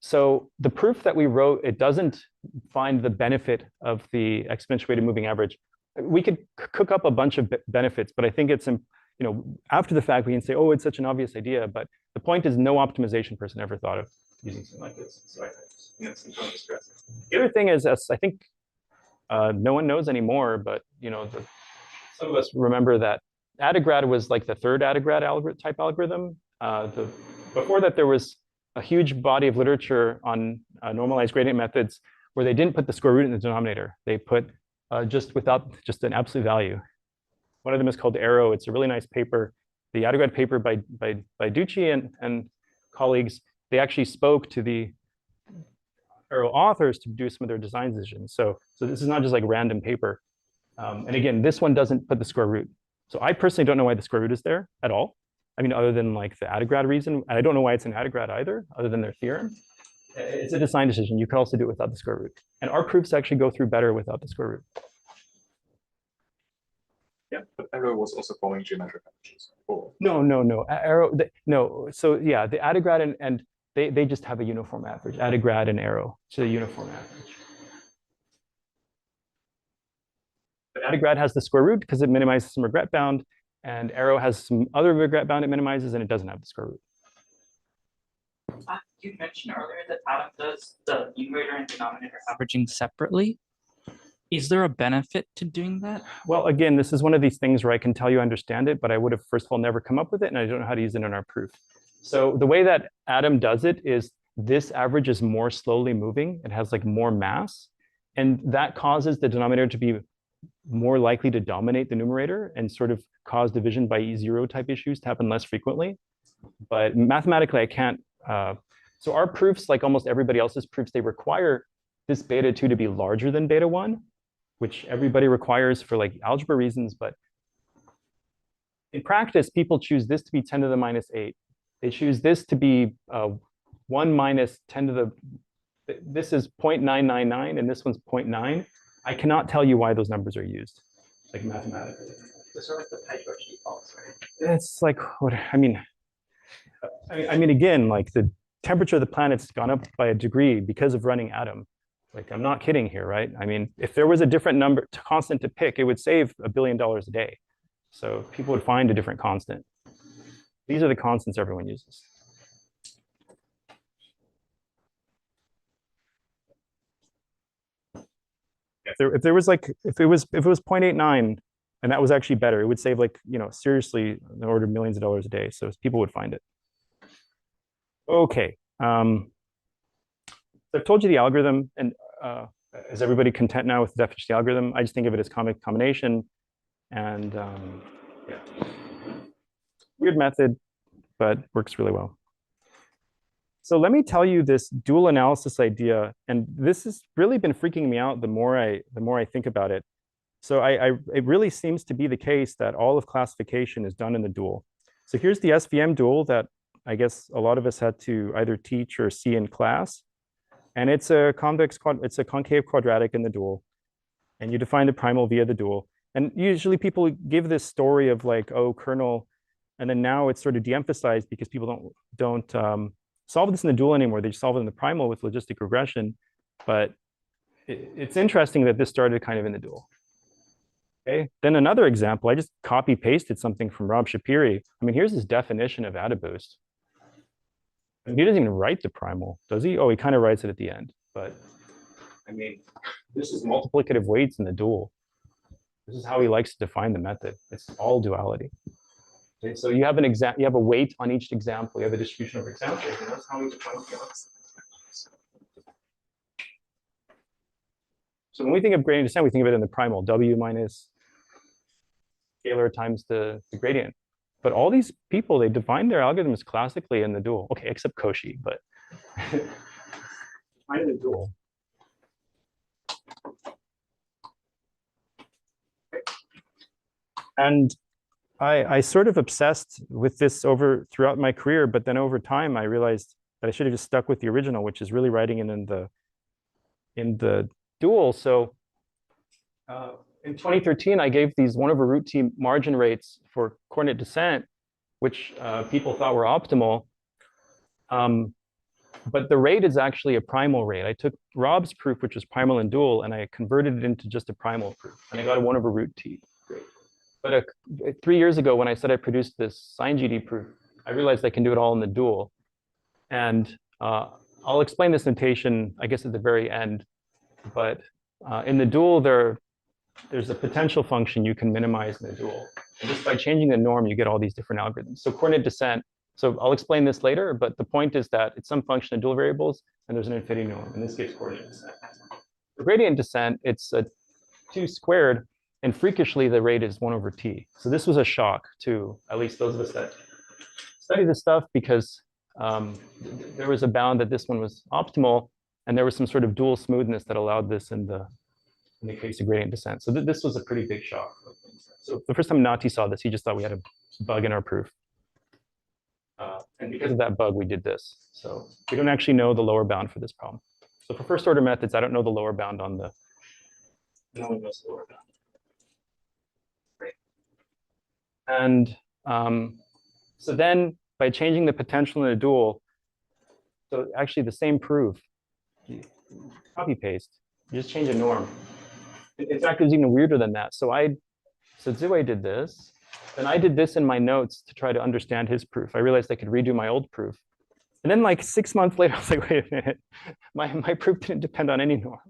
S2: So the proof that we wrote, it doesn't find the benefit of the exponential weighted moving average. We could cook up a bunch of benefits, but I think it's, after the fact, we can say, oh, it's such an obvious idea. But the point is, no optimization person ever thought of using something like this. So I think it's distressing. The other thing is, I think no one knows anymore, but some of us remember that Adagrad was like the third Adagrad type algorithm. Before that, there was a huge body of literature on normalized gradient methods where they didn't put the square root in the denominator. They put just an absolute value. One of them is called Arrow. It's a really nice paper. The Adagrad paper by Ducci and colleagues, they actually spoke to the Arrow authors to do some of their design decisions. So this is not just like random paper. And again, this one doesn't put the square root. So I personally don't know why the square root is there at all. I mean, other than like the Adagrad reason, I don't know why it's in Adagrad either, other than their theorem. It's a design decision. You could also do it without the square root. And our proofs actually go through better without the square root.
S13: Yeah, but Arrow was also following geometric averages.
S2: No. Arrow, no. So yeah, the Adagrad and they just have a uniform average. Adagrad and Arrow, so a uniform average. But Adagrad has the square root because it minimizes some regret bound. And Arrow has some other regret bound it minimizes, and it doesn't have the square root.
S8: You mentioned earlier that Adam does the numerator and denominator averaging separately. Is there a benefit to doing that?
S2: Well, again, this is one of these things where I can tell you I understand it, but I would have, first of all, never come up with it, and I don't know how to use it in our proof. So the way that Adam does it is this average is more slowly moving. It has like more mass, and that causes the denominator to be more likely to dominate the numerator and sort of cause division by E0 type issues to happen less frequently. But mathematically, I can't. So our proofs, like almost everybody else's proofs, they require this beta 2 to be larger than beta 1, which everybody requires for like algebra reasons. But in practice, people choose this to be 10 to the minus 8. They choose this to be 1 minus 10 to the, this is 0.999 and this one's 0.9. I cannot tell you why those numbers are used, like mathematically.
S7: Those are like the PyTorch defaults, right?
S2: It's like what I mean, again, like the temperature of the planet's gone up by a degree because of running Atom. Like I'm not kidding here, right? I mean, if there was a different number constant to pick, it would save $1 billion a day. So people would find a different constant. These are the constants everyone uses. If it was 0.89 and that was actually better, it would save like, seriously the order of millions of dollars a day. So people would find it. Okay. So I've told you the algorithm, and is everybody content now with the definition of the algorithm? I just think of it as combination, and yeah. Weird method, but works really well. So let me tell you this dual analysis idea, and this has really been freaking me out the more I think about it. So it really seems to be the case that all of classification is done in the dual. So here's the SVM dual that I guess a lot of us had to either teach or see in class. And it's a concave quadratic in the dual. And you define the primal via the dual. And usually people give this story of like, oh, kernel, and then now it's sort of de-emphasized because people don't solve this in the dual anymore. They just solve it in the primal with logistic regression. But it's interesting that this started kind of in the dual. Okay, then another example, I just copy pasted something from Rob Shapiri. I mean, here's his definition of AdaBoost. And he doesn't even write the primal, does he? Oh, he kind of writes it at the end. But I mean, this is multiplicative weights in the dual. This is how he likes to define the method. It's all duality. Okay, so you have an you have a weight on each example. You have a distribution over examples, and that's how we define duality. So when we think of gradient descent, we think of it in the primal, W minus scalar times the gradient. But all these people, they define their algorithms classically in the dual. Okay, except Cauchy, but define the dual. And I sort of obsessed with this throughout my career, but then over time I realized that I should have just stuck with the original, which is really writing it in the dual. So in 2013, I gave these 1/√t margin rates for coordinate descent, which people thought were optimal. But the rate is actually a primal rate. I took Rob's proof, which was primal and dual, and I converted it into just a primal proof, and I got a 1/√t rate. But 3 years ago, when I said I produced this sine GD proof, I realized I can do it all in the dual. And I'll explain this notation, I guess, at the very end. But in the dual, there's a potential function you can minimize in the dual. And just by changing the norm, you get all these different algorithms. So coordinate descent, so I'll explain this later, but the point is that it's some function of dual variables, and there's an infinity norm, and this gives coordinate descent. For gradient descent, it's a 2 squared, and freakishly, the rate is 1/t. So this was a shock to at least those of us that study this stuff, because there was a bound that this one was optimal, and there was some sort of dual smoothness that allowed this in the case of gradient descent. So this was a pretty big shock. So the first time Nati saw this, he just thought we had a bug in our proof. And because of that bug, we did this. So we don't actually know the lower bound for this problem. So for first order methods, I don't know the lower bound on the, no one knows the lower bound. Great. And so then by changing the potential in a dual, so actually the same proof, copy paste, you just change a norm. In fact, it was even weirder than that. So Ziwei did this, and I did this in my notes to try to understand his proof. I realized I could redo my old proof. And then like 6 months later, I was like, wait a minute, my proof didn't depend on any norm.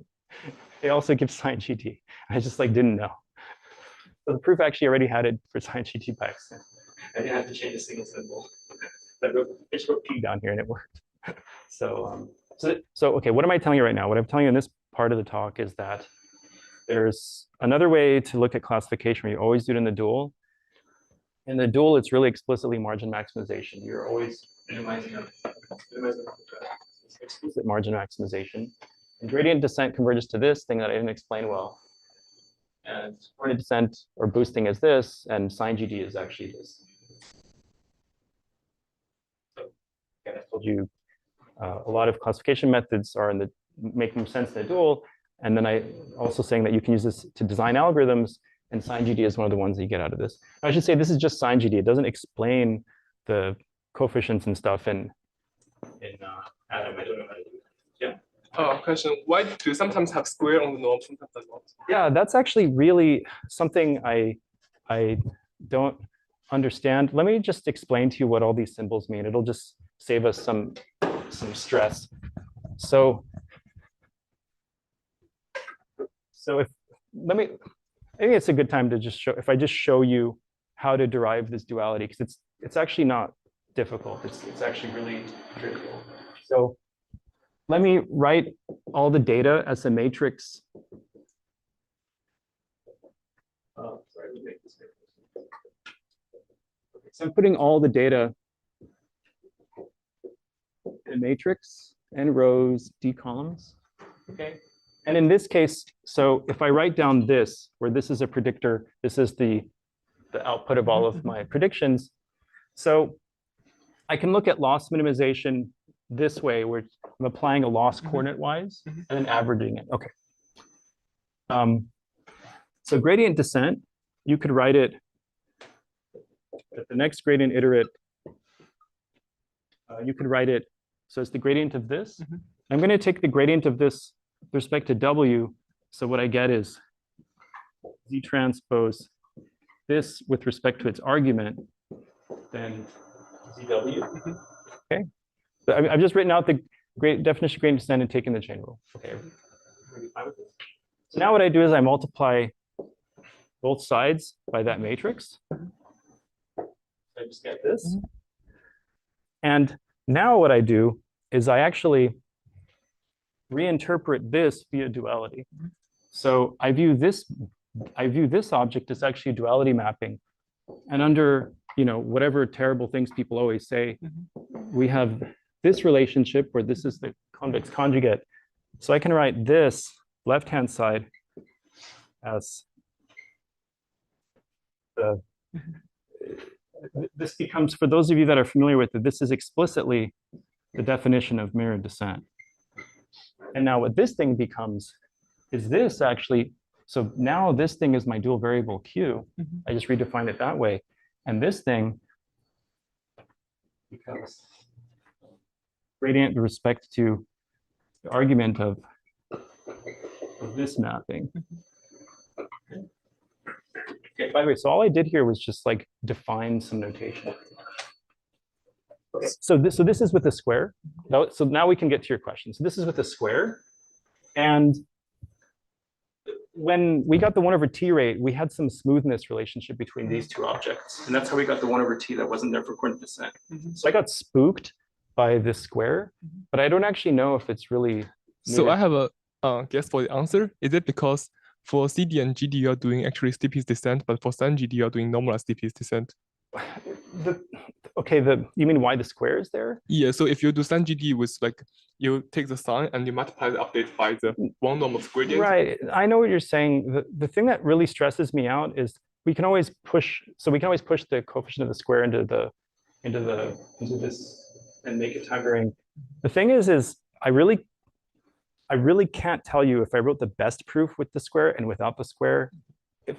S2: It also gives sine GT. I just like didn't know. So the proof actually already had it for sine GT by accident. I didn't have to change a single symbol. I just wrote P down here and it worked. So okay, what am I telling you right now? What I'm telling you in this part of the talk is that there's another way to look at classification where you always do it in the dual. In the dual, it's really explicitly margin maximization. You're always minimizing explicit margin maximization. And gradient descent converges to this thing that I didn't explain well. And coordinate descent or boosting is this, and sine GD is actually this. So again, I told you a lot of classification methods are make more sense in the dual. And then I also saying that you can use this to design algorithms, and sine GD is one of the ones that you get out of this. I should say this is just sine GD. It doesn't explain the coefficients and stuff in Atom. I don't know how to do that. Yeah.
S11: Question: why do you sometimes have square on the norm, sometimes not?
S2: Yeah, that's actually really something I don't understand. Let me just explain to you what all these symbols mean. It'll just save us some stress. So I think it's a good time to just show, if I just show you how to derive this duality, because it's actually not difficult. It's actually really trivial. So let me write all the data as a matrix. Oh, sorry, let me make this bigger. Okay, so I'm putting all the data in a matrix, n rows, d columns. Okay. And in this case, so if I write down this, where this is a predictor, this is the output of all of my predictions. So I can look at loss minimization this way, where I'm applying a loss coordinate-wise and then averaging it. Okay. So gradient descent, you could write it at the next gradient iterate. You could write it, so it's the gradient of this. I'm going to take the gradient of this with respect to W. So what I get is Z transpose this with respect to its argument, then ZW. Okay. So I've just written out the definition of gradient descent and taken the chain rule. Okay. So now what I do is I multiply both sides by that matrix. I just get this. And now what I do is I actually reinterpret this via duality. So I view this object as actually a duality mapping. And under, whatever terrible things people always say, we have this relationship where this is the convex conjugate. So I can write this left-hand side as this becomes, for those of you that are familiar with it, this is explicitly the definition of mirrored descent. And now what this thing becomes is this actually, so now this thing is my dual variable Q. I just redefined it that way. And this thing becomes gradient with respect to the argument of this mapping. Okay, by the way, so all I did here was just like define some notation. Okay, so this is with a square. So now we can get to your question. So this is with a square. And when we got the 1/t rate, we had some smoothness relationship between these two objects. And that's how we got the 1/t that wasn't there for coordinate descent. So I got spooked by this square, but I don't actually know if it's really.
S9: So I have a guess for the answer. Is it because for CD and GD you are doing actually steepest descent, but for Sun GD you are doing normalized steepest descent?
S2: You mean why the square is there?
S9: Yeah, so if you do Sun GD with like, you take the sun and you multiply the update by the one normal gradient.
S2: Right, I know what you're saying. The thing that really stresses me out is we can always push the coefficient of the square into this and make it time varying. The thing is I really can't tell you if I wrote the best proof with the square and without the square. If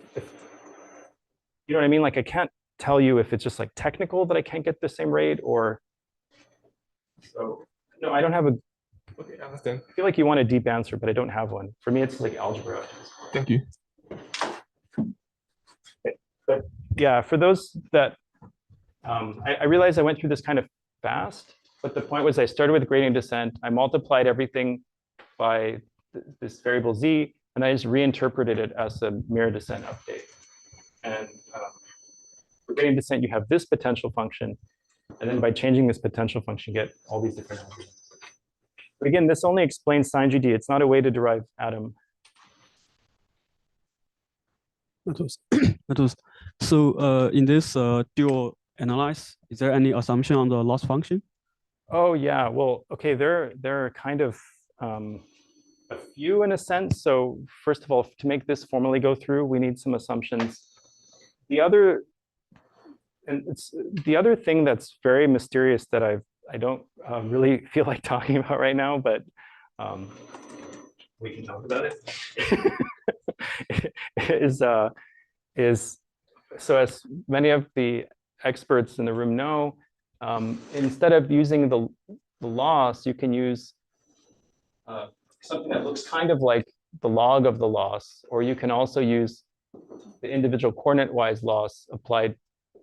S2: you know what I mean? Like I can't tell you if it's just like technical that I can't get the same rate or. So no, I don't have a.
S9: Okay, I understand.
S2: I feel like you want a deep answer, but I don't have one. For me, it's like algebra.
S9: Thank you.
S2: Okay. But yeah, for those that I realized I went through this kind of fast, but the point was I started with gradient descent. I multiplied everything by this variable z, and I just reinterpreted it as a mirror descent update. And for gradient descent, you have this potential function, and then by changing this potential function, you get all these different arguments. But again, this only explains sine GD. It's not a way to derive atom.
S1: So in this dual analyze, is there any assumption on the loss function?
S2: Oh yeah, well, okay, there are kind of a few in a sense. So first of all, to make this formally go through, we need some assumptions. The other thing that's very mysterious that I don't really feel like talking about right now, but we can talk about it. is so as many of the experts in the room know, instead of using the loss, you can use something that looks kind of like the log of the loss, or you can also use the individual coordinate-wise loss applied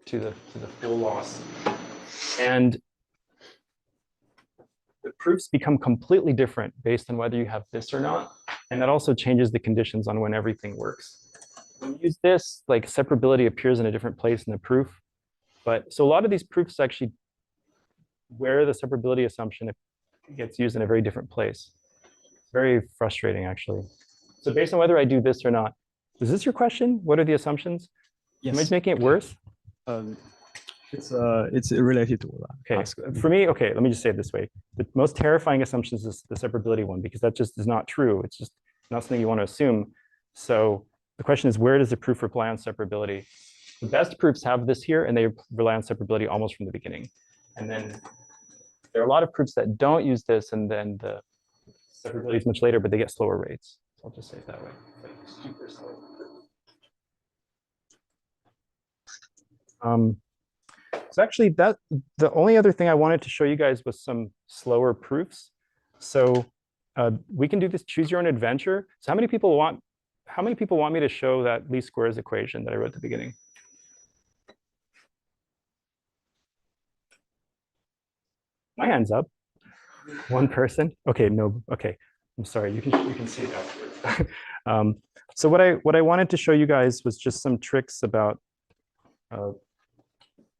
S2: to the full loss. And the proofs become completely different based on whether you have this or not. And that also changes the conditions on when everything works. When you use this, like separability appears in a different place in the proof. But so a lot of these proofs actually where the separability assumption gets used in a very different place. It's very frustrating, actually. So based on whether I do this or not, is this your question? What are the assumptions?
S1: Yes.
S2: Am I just making it worse?
S1: It's related to that.
S2: Okay, for me, okay, let me just say it this way. The most terrifying assumption is the separability one, because that just is not true. It's just not something you want to assume. So the question is, where does the proof rely on separability? The best proofs have this here, and they rely on separability almost from the beginning. And then there are a lot of proofs that don't use this, and then the separability is much later, but they get slower rates. So I'll just say it that way. Like super slow. So actually, the only other thing I wanted to show you guys was some slower proofs. So we can do this choose your own adventure. So how many people want me to show that least squares equation that I wrote at the beginning? My hand's up. One person. Okay, no. Okay, I'm sorry. You can see it afterwards. So what I wanted to show you guys was just some tricks about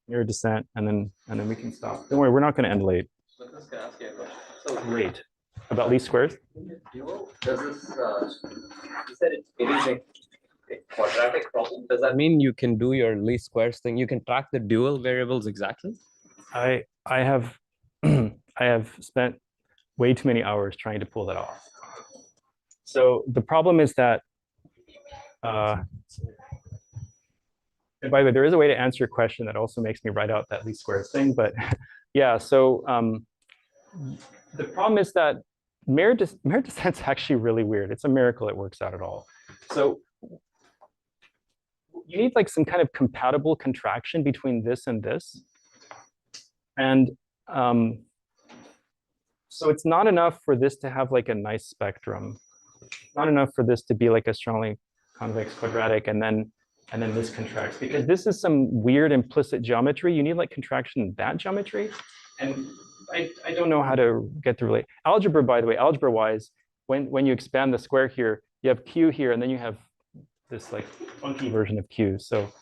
S2: mirror descent, and then we can stop. Don't worry, we're not going to end late.
S7: So I was going to ask you a question. So
S2: great. About least squares?
S14: Dual, does this, you said it is a quadratic problem. Does that mean you can do your least squares thing? You can track the dual variables exactly?
S2: I have I have spent way too many hours trying to pull that off. So the problem is that, and by the way, there is a way to answer your question that also makes me write out that least squares thing, but yeah, so the problem is that mirror descent's actually really weird. It's a miracle it works out at all. So you need like some kind of compatible contraction between this and this. And so it's not enough for this to have like a nice spectrum. Not enough for this to be like a strongly convex quadratic and then this contracts, because this is some weird implicit geometry. You need like contraction in that geometry. And I don't know how to get to relate. Algebra, by the way, algebra-wise, when you expand the square here, you have Q here, and then you have this like funky version of Q. So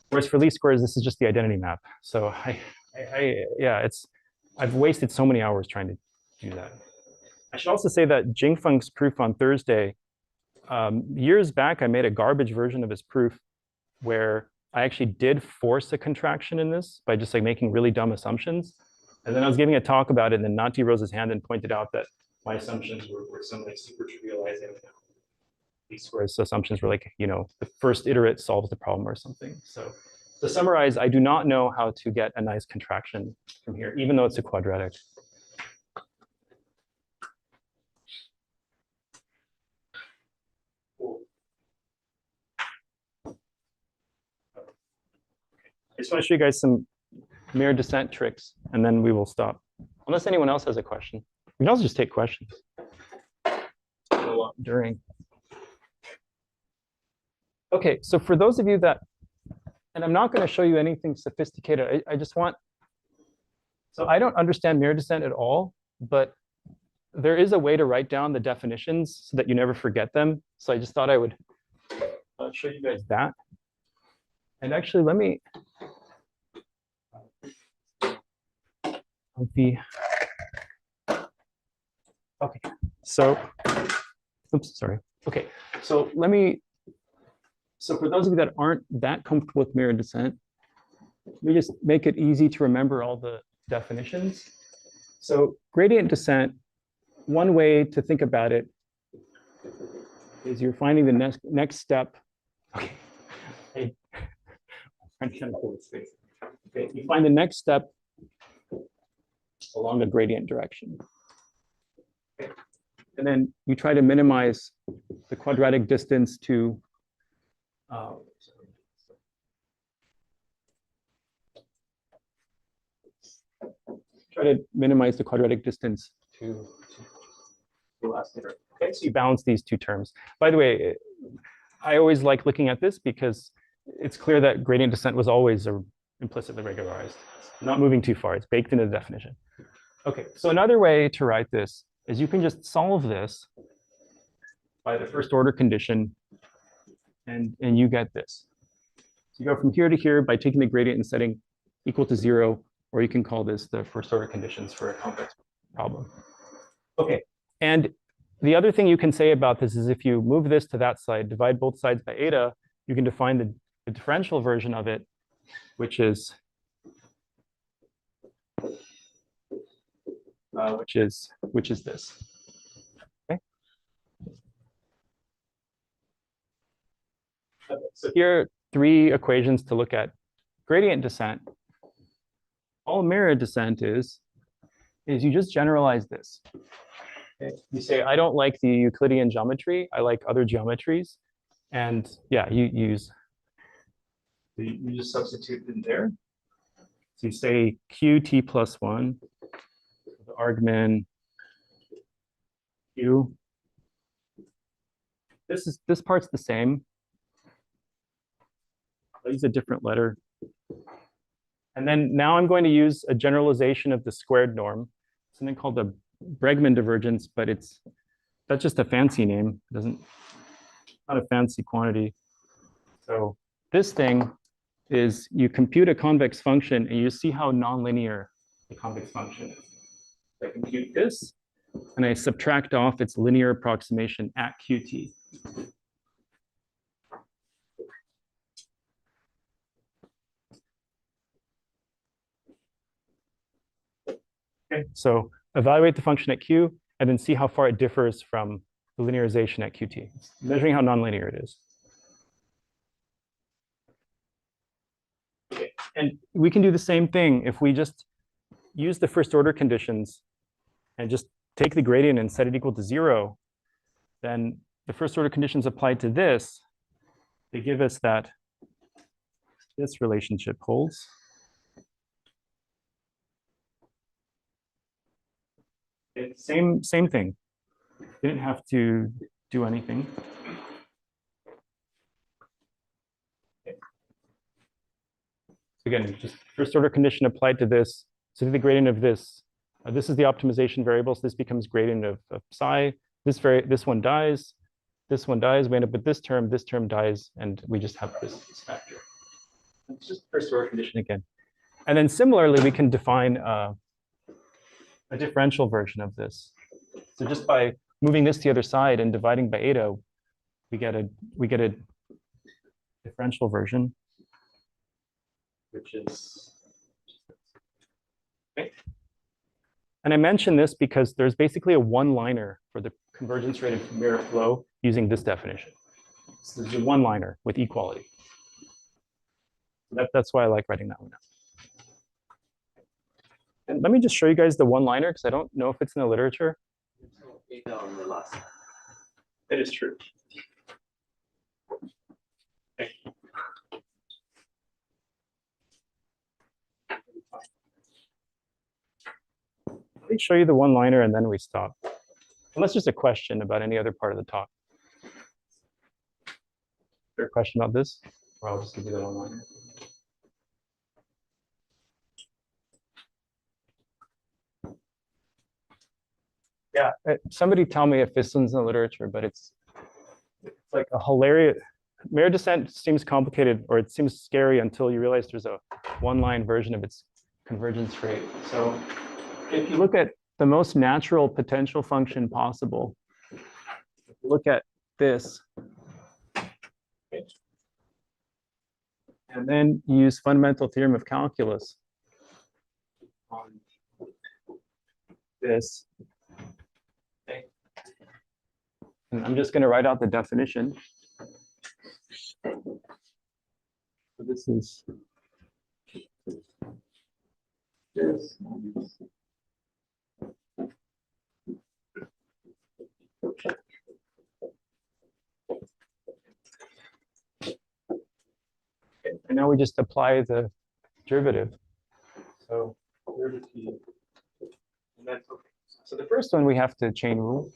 S2: whereas for least squares, this is just the identity map. So yeah, I've wasted so many hours trying to do that. I should also say that Jingfeng's proof on Thursday, years back, I made a garbage version of his proof where I actually did force a contraction in this by just like making really dumb assumptions. And then I was giving a talk about it, and then Nati rose his hand and pointed out that my assumptions were some like super trivializing. These squares assumptions were like, you know, the first iterate solves the problem or something. So to summarize, I do not know how to get a nice contraction from here, even though it's a quadratic. I just want to show you guys some mirror descent tricks, and then we will stop. Unless anyone else has a question. We can also just take questions during. Okay, so for those of you that, and I'm not going to show you anything sophisticated. I just want, so I don't understand mirror descent at all, but there is a way to write down the definitions so that you never forget them. So I just thought I would show you guys that. And actually, let me, okay, so, oops, sorry. Okay, so let me, so for those of you that aren't that comfortable with mirror descent, let me just make it easy to remember all the definitions. So gradient descent, one way to think about it is you're finding the next step. Okay, I'm trying to pull it space. Okay, you find the next step along the gradient direction. Okay. And then you try to minimize the quadratic distance to the last iterate. Okay, so you balance these two terms. By the way, I always like looking at this because it's clear that gradient descent was always implicitly regularized. It's not moving too far. It's baked into the definition. Okay, so another way to write this is you can just solve this by the first order condition, and you get this. So you go from here to here by taking the gradient and setting equal to 0, or you can call this the first order conditions for a complex problem. Okay, and the other thing you can say about this is if you move this to that side, divide both sides by eta, you can define the differential version of it, which is this. Okay. So here are 3 equations to look at gradient descent. All mirror descent is you just generalize this. Okay. You say, I don't like the Euclidean geometry. I like other geometries. And yeah, you just substitute in there. So you say qt plus 1, the argmin q. This part's the same. I'll use a different letter. And then now I'm going to use a generalization of the squared norm, something called the Bregman divergence, but that's just a fancy name. It doesn't, not a fancy quantity. So this thing is you compute a convex function and you see how nonlinear the convex function is. I compute this, and I subtract off its linear approximation at Qt. Okay, so evaluate the function at Q and then see how far it differs from the linearization at Qt, measuring how nonlinear it is. Okay. And we can do the same thing if we just use the first order conditions and just take the gradient and set it equal to 0, then the first order conditions applied to this, they give us that this relationship holds. It's same thing. Didn't have to do anything. Okay. Again, just first order condition applied to this. So the gradient of this. This is the optimization variable. So this becomes gradient of psi. This one dies. This one dies. We end up with this term dies, and we just have this factor. It's just first order condition again. And then similarly, we can define a differential version of this. So just by moving this to the other side and dividing by eta, we get a differential version, which is okay. And I mention this because there's basically a one-liner for the convergence rate of mirror flow using this definition. So there's a one-liner with equality. That's why I like writing that one down. And let me just show you guys the one-liner because I don't know if it's in the literature. It is true. Okay. Let me show you the one-liner and then we stop. Unless there's a question about any other part of the talk. Is there a question about this? Or I'll just give you the one-liner. Yeah, somebody tell me if this one's in the literature, but it's like a hilarious. Mirror descent seems complicated, or it seems scary until you realize there's a one-line version of its convergence rate. So if you look at the most natural potential function possible, look at this, and then use fundamental theorem of calculus on this. Okay. And I'm just going to write out the definition. So this is this. And now we just apply the derivative. So derivative. And that's okay. So the first one we have to chain rule.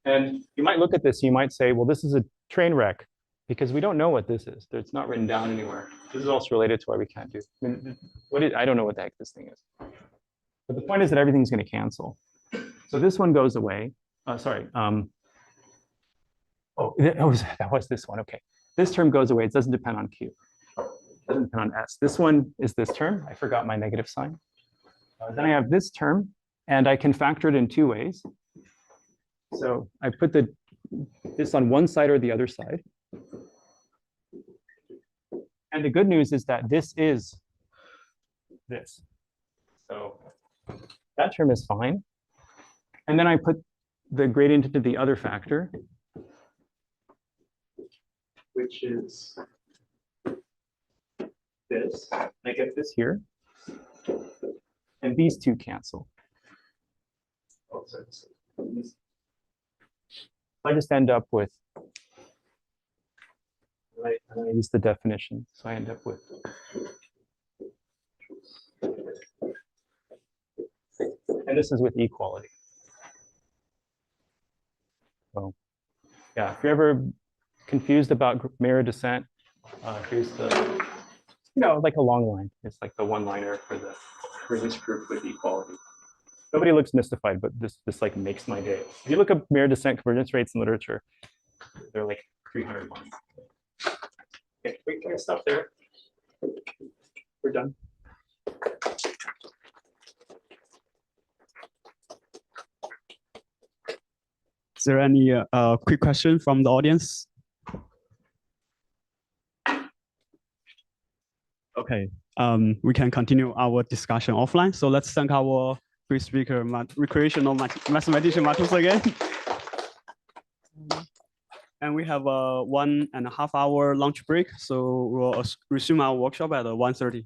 S2: And you might look at this, you might say, well, this is a train wreck because we don't know what this is. It's not written down anywhere. This is also related to why we can't do. I don't know what the heck this thing is. But the point is that everything's going to cancel. So this one goes away. Sorry. That was this one. Okay. This term goes away. It doesn't depend on Q. It doesn't depend on S. This one is this term. I forgot my negative sign. Then I have this term, and I can factor it in two ways. So I put this on one side or the other side. And the good news is that this is this. So that term is fine. And then I put the gradient into the other factor, which is this. I get this here. And these two cancel. Oh, sorry. I just end up with, right, and I use the definition. So I end up with, and this is with equality. So yeah, if you're ever confused about mirror descent, here's the, like a long line. It's like the one-liner for this proof with equality. Nobody looks mystified, but this like makes my day. If you look up mirror descent convergence rates in literature, they're like 300 lines. Okay, wait, can I stop there? We're done.
S1: Is there any quick question from the audience? Okay, we can continue our discussion offline. So let's thank our free speaker, recreational mathematician Matus again. And we have a 1.5 hour lunch break. So we'll resume our workshop at 1:30.